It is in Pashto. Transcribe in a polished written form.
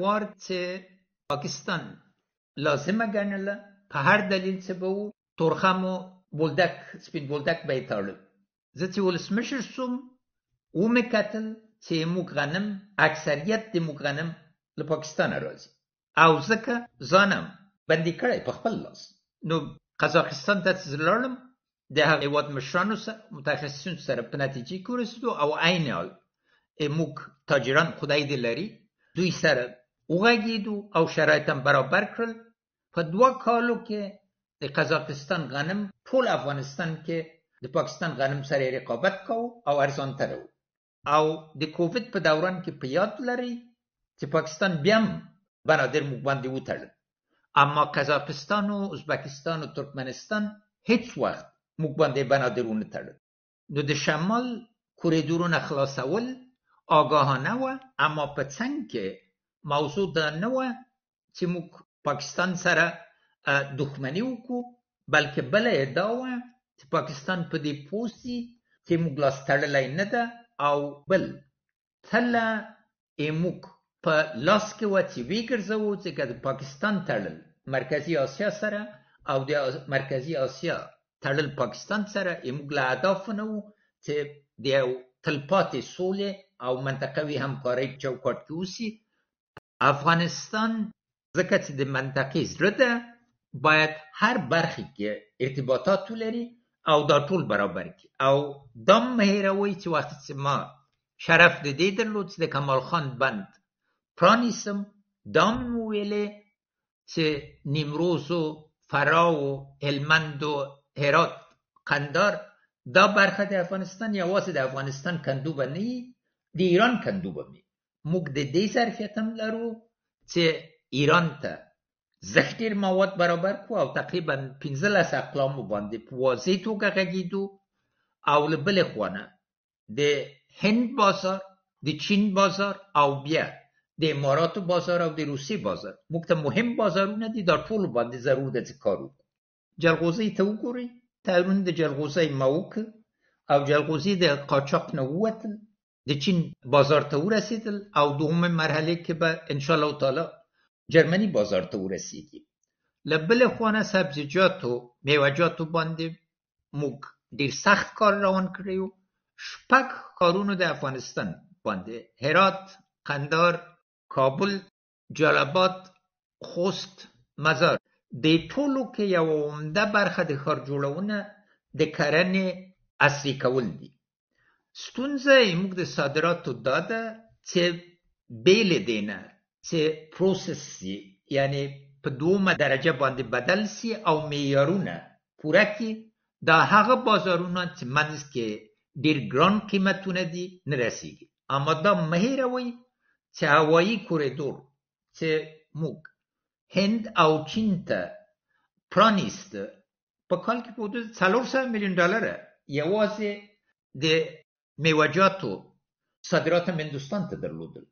وار چې پاکستان لازمه ګڼله په هر دلیل چې به و تورخم و بولدک سپین بولدک به یې تړل. زه چې ولسمشر سوم ومې کتل چې موږ غنم اکثریت د موږ غنم له پاکستانه راځي او ځکه ځانم بندي کړی په خپل لاس. نو قزاقستان ته چې لاړم د هغه هېواد مشرانو سره متخصصینو سره په نتیجې کې ورسېدو او عین حال موږ تاجران خدای دې لري دوی سره وغږېدو او شرایط هم برابر کړل. په 2 کالو کې د قزاقستان غنم ټول افغانستان کې د پاکستان غنم سره رقابت کوو او ارزانتر و. او د کووید په دوران کې په یاد لري چې پاکستان بیا هم بنادر موږ باندې وتړل، اما قزاقستان و ازبکستان و ترکمنستان هیڅ وخت موږ باندې بنادر ونه تړل. نو د شمال کوریدورونه خلاصول آگاهانه و، اما په څنګ کې موضوع دا نه و چې موږ پاکستان سره دښمني وکړو، بلکې بله ادعا وه چې پاکستان په دې پوه سي چې موږ لاس تړلی نه ده او بل تله موږ په لاس کې وه چې وګرځوو چې که د پاکستان تړل مرکزي اسیا سره او د مرکزي اسیا تړل پاکستان سره موږ له اهدافو نه وو چې د یو تلپاتې سولې او منطقوي همکارۍ چوکاټ کې اوسي. افغانستان ځکه چې د منطقې زړه ده باید هر برخې کې ارتباطات ولري او دا ټول برابر کړي. او دا مه هېروئ چې وخت چې ما شرف د دې درلود چې د کمال خان بند پرانیستم، دا مې وویلې چې نیمروز و فراه و هلمند و هرات قندار دا برخه د افغانستان یوازې د افغانستان کندو به نه وي، د ایران کندو به وي. موږ د دې ظرفیت هم لرو چې ایران ته ذخیر مواد برابر کو او تقریبا 15 اقلامو باندې په واضح توګه غږیدو. او له بلې خوانه د هند بازار، د چین بازار او بیا د اماراتو بازار او د روسي بازار موږ ته مهم بازارونه دي. دا ټول باندې ضرور ده چې کار وکړو. جلغوزي ته وګورئ، تړون د جلغوزي ما وکړ او جلغوزي د قاچاق نه ووتل، د چین بازار ته ورسېدل او دومه مرحله کې به ان شاء الله تعالی جرمني بازار ته ورسېږي. له بلې خوانه سبزیجاتو میوه‌جاتو باندې موږ ډېر سخت کار روان کړی و. 6 ښارونو د افغانستان باندې هرات، قندار، کابل، جلال خوست، مزار د ټولو کې یو عمده برخه د ښار جوړونه د کرنې عصري کول دي. ستونزه موږ د صادراتو دا ده چې بې له دې نه چې پروسس سي، یعنی په 2 درجه باندې بدل سي او معیارونه پوره کړي، دا هغه بازارونه چې منځ کې ډېر ګران قیمتونه دي نه رسېږي. اما دا مه هېروئ چې هوایي کوریدور چې موږ هند او چین ته پرانیست په کال کې په حدود $400 میلیون یوازې د میوه‌جاتو صادرات هم هندوستان ته درلودل.